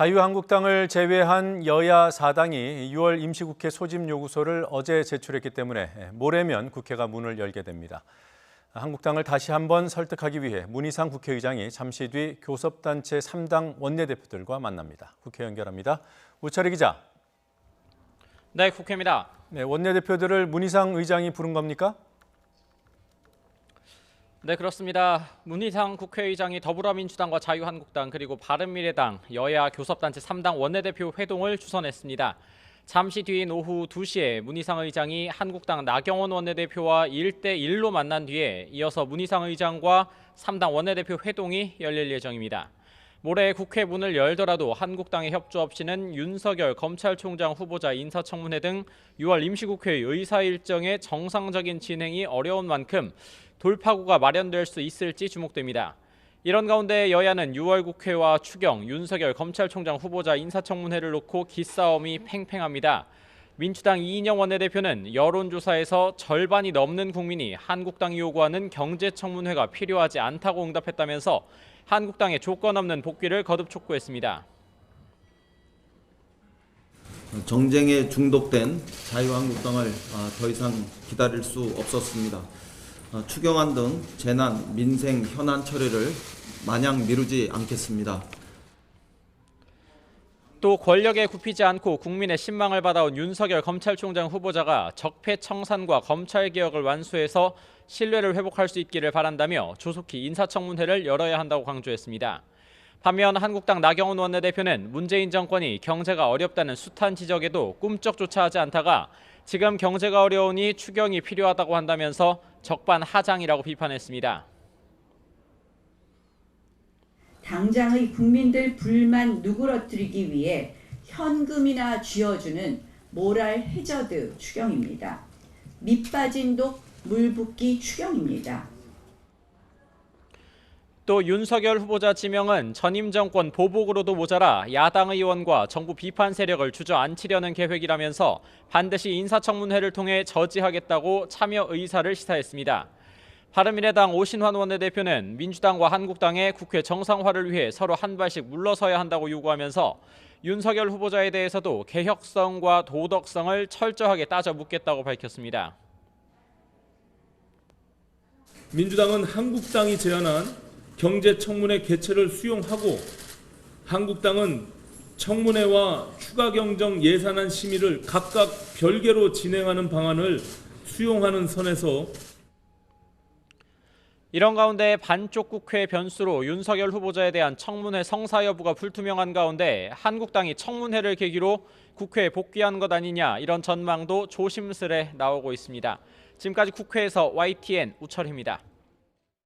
자유한국당을 제외한 여야 4당이 6월 임시국회 소집 요구서를 어제 제출했기 때문에 모레면 국회가 문을 열게 됩니다. 한국당을 다시 한번 설득하기 위해 문희상 국회의장이 잠시 뒤 교섭단체 3당 원내대표들과 만납니다. 국회 연결합니다. 우철희 기자. 네, 국회입니다. 네, 원내대표들을 문희상 의장이 부른 겁니까? 네, 그렇습니다. 문희상 국회의장이 더불어민주당과 자유한국당 그리고 바른미래당 여야 교섭단체 3당 원내대표 회동을 주선했습니다. 잠시 뒤인 오후 2시에 문희상 의장이 한국당 나경원 원내대표와 1대1로 만난 뒤에 이어서 문희상 의장과 3당 원내대표 회동이 열릴 예정입니다. 모레 국회 문을 열더라도 한국당의 협조 없이는 윤석열 검찰총장 후보자 인사청문회 등 6월 임시국회의 의사 일정의 정상적인 진행이 어려운 만큼 돌파구가 마련될 수 있을지 주목됩니다. 이런 가운데 여야는 6월 국회와 추경 윤석열 검찰총장 후보자 인사청문회를 놓고 기싸움이 팽팽합니다. 민주당 이인영 원내대표는 여론조사에서 절반이 넘는 국민이 한국당이 요구하는 경제청문회가 필요하지 않다고 응답했다면서 한국당의 조건 없는 복귀를 거듭 촉구했습니다. 정쟁에 중독된 자유한국당을 더 이상 기다릴 수 없었습니다. 추경안 등 재난, 민생, 현안 처리를 마냥 미루지 않겠습니다. 또 권력에 굽히지 않고 국민의 신망을 받아온 윤석열 검찰총장 후보자가 적폐청산과 검찰개혁을 완수해서 신뢰를 회복할 수 있기를 바란다며 조속히 인사청문회를 열어야 한다고 강조했습니다. 반면 한국당 나경원 원내대표는 문재인 정권이 경제가 어렵다는 숱한 지적에도 꿈쩍조차 하지 않다가 지금 경제가 어려우니 추경이 필요하다고 한다면서 적반하장이라고 비판했습니다. 당장의 국민들 불만 누그러뜨리기 위해 현금이나 쥐어주는 모랄 해저드 추경입니다. 밑빠진 독 물붓기 추경입니다. 또 윤석열 후보자 지명은 전임 정권 보복으로도 모자라 야당 의원과 정부 비판 세력을 주저앉히려는 계획이라면서 반드시 인사청문회를 통해 저지하겠다고 참여 의사를 시사했습니다. 바른미래당 오신환 원내대표는 민주당과 한국당의 국회 정상화를 위해 서로 한 발씩 물러서야 한다고 요구하면서 윤석열 후보자에 대해서도 개혁성과 도덕성을 철저하게 따져 묻겠다고 밝혔습니다. 민주당은 한국당이 제안한 경제청문회 개최를 수용하고 한국당은 청문회와 추가 경정 예산안 심의를 각각 별개로 진행하는 방안을 수용하는 선에서 이런 가운데 반쪽 국회 변수로 윤석열 후보자에 대한 청문회 성사 여부가 불투명한 가운데 한국당이 청문회를 계기로 국회에 복귀한 것 아니냐 이런 전망도 조심스레 나오고 있습니다. 지금까지 국회에서 YTN 우철희입니다.